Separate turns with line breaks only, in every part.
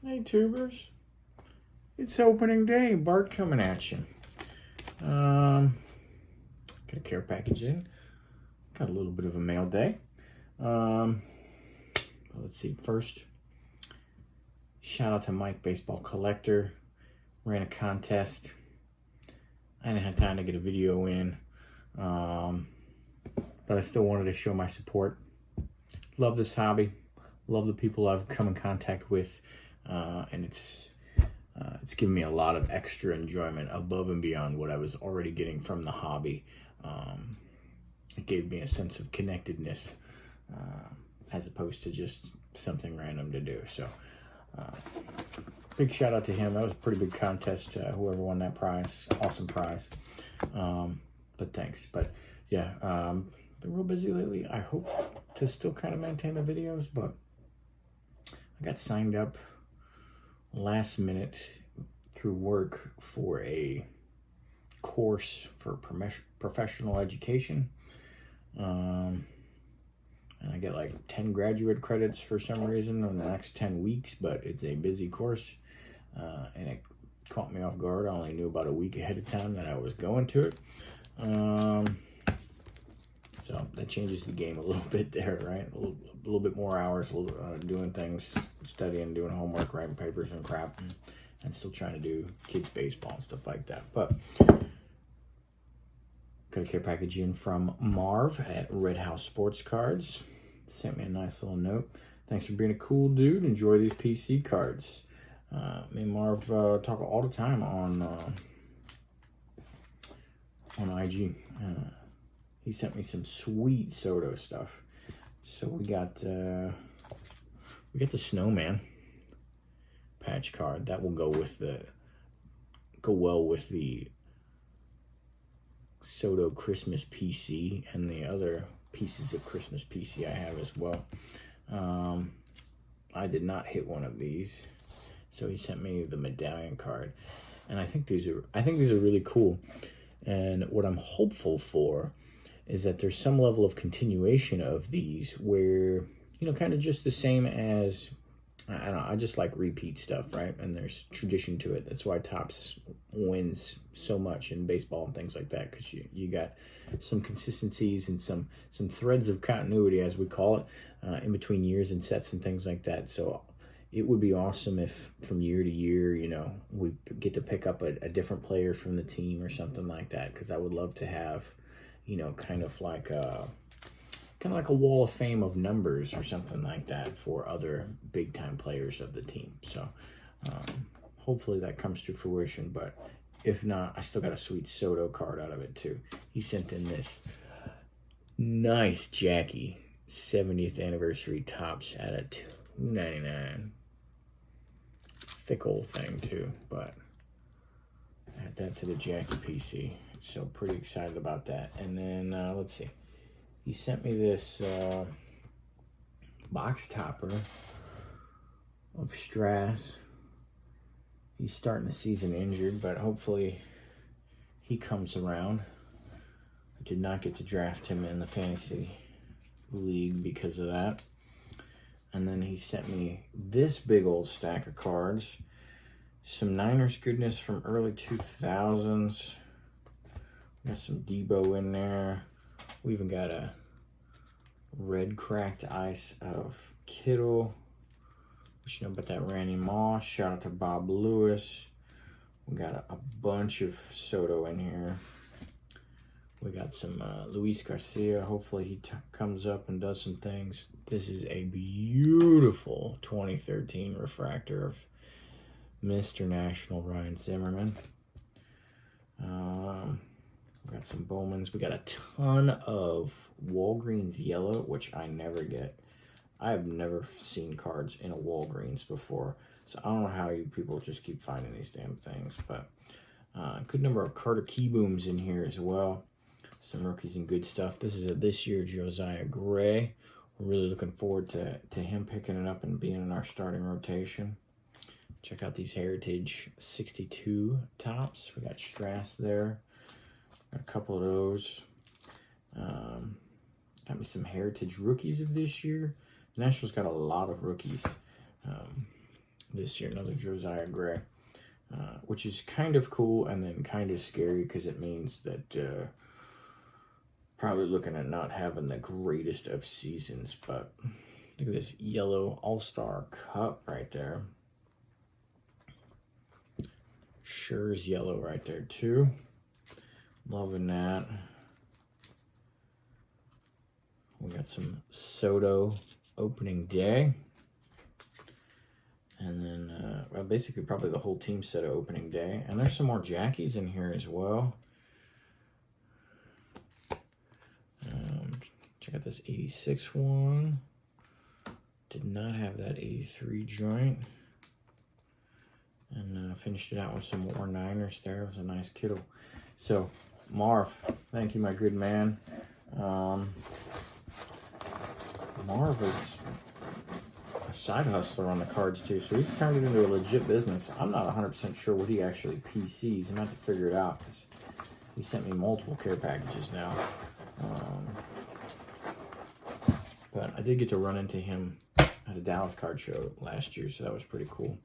Hey tubers, it's opening day. Bart coming at you. Got a care package in. Got a little bit of a mail day. Let's see. First, shout out to Mike Baseball Collector. Ran a contest. I didn't have time to get a video in, but I still wanted to show my support. Love this hobby. Love the people I've come in contact with, and it's given me a lot of extra enjoyment above and beyond what I was already getting from the hobby. It gave me a sense of connectedness, as opposed to just something random to do. So, big shout out to him. That was a pretty big contest. Whoever won that prize, awesome prize. But thanks. But yeah, been real busy lately. I hope to still kind of maintain the videos, but I got signed up last minute through work for a course for professional education. And I get like 10 graduate credits for some reason in the next 10 weeks, but it's a busy course. And it caught me off guard. I only knew about a week ahead of time that I was going to it. So that changes the game a little bit there, right? A little bit more hours, doing things, studying, doing homework, writing papers and crap, and still trying to do kids baseball and stuff like that. But got a care package in from Marv at Red House Sports Cards. Sent me a nice little note. Thanks for being a cool dude. Enjoy these PC cards. Me and Marv talk all the time on IG. He sent me some sweet Soto stuff. So we got the Snowman patch card that will go well with the Soto Christmas PC and the other pieces of Christmas PC I have as well. I did not hit one of these, so he sent me the medallion card, and I think these are really cool. And what I'm hopeful for is that there's some level of continuation of these where, kind of just the same as, I don't know, I just like repeat stuff, right? And there's tradition to it. That's why Topps wins so much in baseball and things like that, because you got some consistencies and some threads of continuity, as we call it, in between years and sets and things like that. So it would be awesome if from year to year, we get to pick up a different player from the team or something like that, because I would love to have, kind of like a wall of fame of numbers or something like that for other big time players of the team. So hopefully that comes to fruition, but if not, I still got a sweet Soto card out of it too. He sent in this nice Jackie 70th anniversary Topps at a $2.99. Thick old thing too, but add that to the Jackie PC. So pretty excited about that. And then let's see. He sent me this box topper of Strass. He's starting the season injured, but hopefully he comes around. I did not get to draft him in the fantasy league because of that. And then he sent me this big old stack of cards. Some Niners goodness from early 2000s. Got some Debo in there. We even got a red cracked ice of Kittle. What you know about that Randy Moss? Shout out to Bob Lewis. We got a bunch of Soto in here. We got some Luis Garcia. Hopefully he comes up and does some things. This is a beautiful 2013 refractor of Mr. National Ryan Zimmerman. We got some Bowmans. We got a ton of Walgreens yellow, which I never get. I have never seen cards in a Walgreens before, so I don't know how you people just keep finding these damn things. But good number of Carter Keybooms in here as well. Some rookies and good stuff. This is a this year Josiah Gray. We're really looking forward to him picking it up and being in our starting rotation. Check out these Heritage 62 Topps. We got Strass there. Got a couple of those. Got me some Heritage rookies of this year. The Nationals got a lot of rookies. this year, another Josiah Gray, which is kind of cool and then kind of scary because it means that probably looking at not having the greatest of seasons. But look at this yellow All-Star Cup right there. Sure is yellow right there too. Loving that. We got some Soto opening day. And then, well, basically probably the whole team set of opening day. And there's some more Jackies in here as well. Check out this 86 one. Did not have that 83 joint. And finished it out with some more Niners there. It was a nice kiddo. So, Marv, thank you, my good man. Marv is a side hustler on the cards too, so he's turned it into a legit business. I'm not 100% sure what he actually PCs. I'm going to have to figure it out because he sent me multiple care packages now. But I did get to run into him at a Dallas card show last year, so that was pretty cool.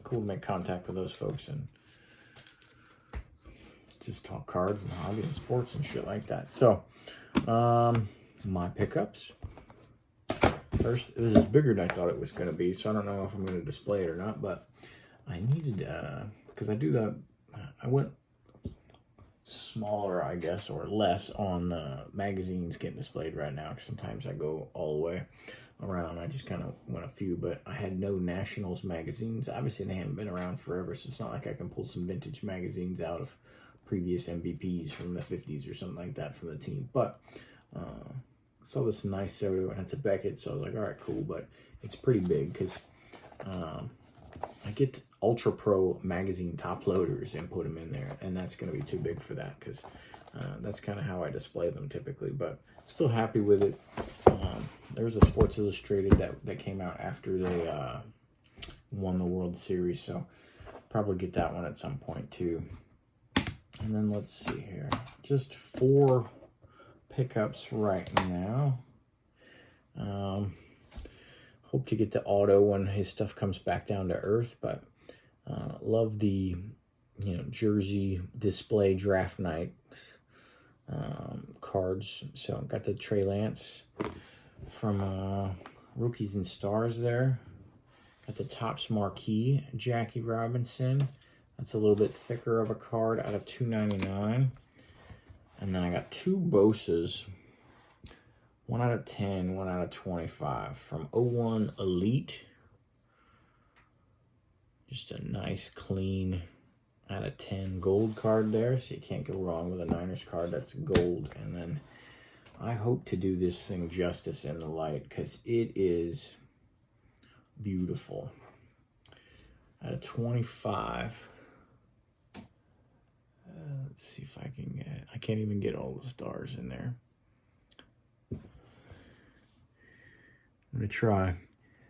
Cool to make contact with those folks and just talk cards and hobby and sports and shit like that. So, my pickups. First, this is bigger than I thought it was going to be, so I don't know if I'm going to display it or not, but I needed, because I do that, I went smaller, I guess, or less on magazines getting displayed right now, because sometimes I go all the way around. I just kind of went a few, but I had no Nationals magazines. Obviously, they haven't been around forever, so it's not like I can pull some vintage magazines out of previous MVPs from the 50s or something like that from the team. But saw this nice Soto, and it's a Beckett, so I was like, all right, cool, but it's pretty big because I get Ultra Pro magazine top loaders and put them in there, and that's going to be too big for that because that's kind of how I display them typically, but still happy with it. There was a Sports Illustrated that came out after they won the World Series, so probably get that one at some point too. And then let's see here, just 4 pickups right now. Hope to get the auto when his stuff comes back down to earth, but love the jersey display draft night cards. So got the Trey Lance from Rookies and Stars there. Got the Topps Marquee Jackie Robinson. That's a little bit thicker of a card out of $2.99. And then I got 2 Bosas, 1 out of 10, 1 out of 25 from 01 Elite. Just a nice, clean out of 10 gold card there, so you can't go wrong with a Niners card that's gold. And then I hope to do this thing justice in the light because it is beautiful. Out of 25. Let's see if I can get, I can't even get all the stars in there. I'm going to try.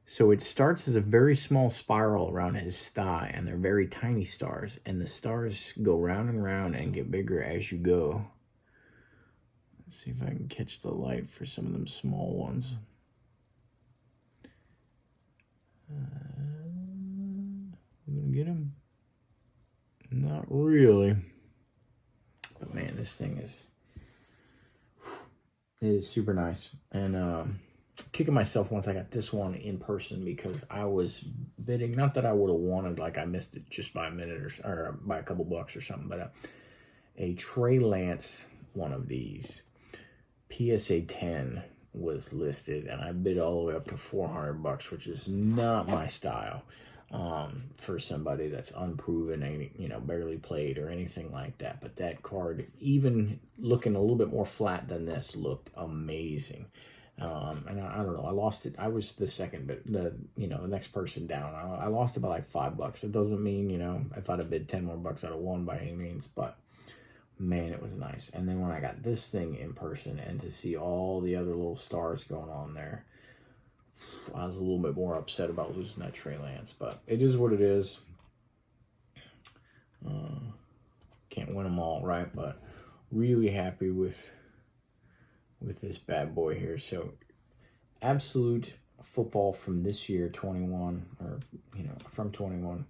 So it starts as a very small spiral around his thigh, and they're very tiny stars, and the stars go round and round and get bigger as you go. Let's see if I can catch the light for some of them small ones. You gonna get him? Not really. But man, this thing is, it is super nice. And kicking myself once I got this one in person because I was bidding, not that I would have wanted, like I missed it just by a minute or by a couple bucks or something, but a Trey Lance one of these PSA 10 was listed, and I bid all the way up to $400, which is not my style. For somebody that's unproven, barely played or anything like that. But that card, even looking a little bit more flat than this, looked amazing. And I don't know, I lost it. I was the second, but the next person down. I lost it by like $5. It doesn't mean, if I'd have bid 10 more bucks, I'd have won by any means, but man, it was nice. And then when I got this thing in person and to see all the other little stars going on there, I was a little bit more upset about losing that Trey Lance, but it is what it is. Can't win them all, right? But really happy with this bad boy here. So absolute football from this year, 21, or, from 21.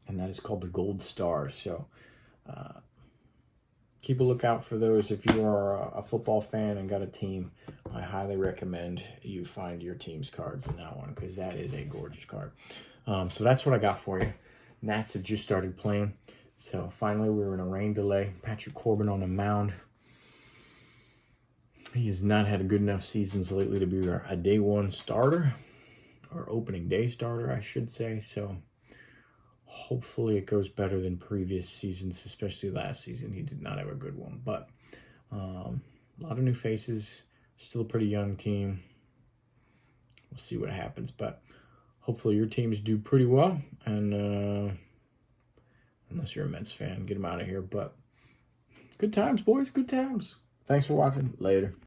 And that is called the Gold Stars. So keep a lookout for those. If you are a football fan and got a team, I highly recommend you find your team's cards in that one, because that is a gorgeous card. So that's what I got for you. Nats have just started playing. So finally, we were in a rain delay. Patrick Corbin on the mound. He has not had a good enough seasons lately to be a day one starter, or opening day starter, I should say. So hopefully it goes better than previous seasons, especially last season. He did not have a good one. But a lot of new faces. Still a pretty young team. We'll see what happens. But hopefully your teams do pretty well. And unless you're a Mets fan, get them out of here. But good times, boys. Good times. Thanks for watching. Later.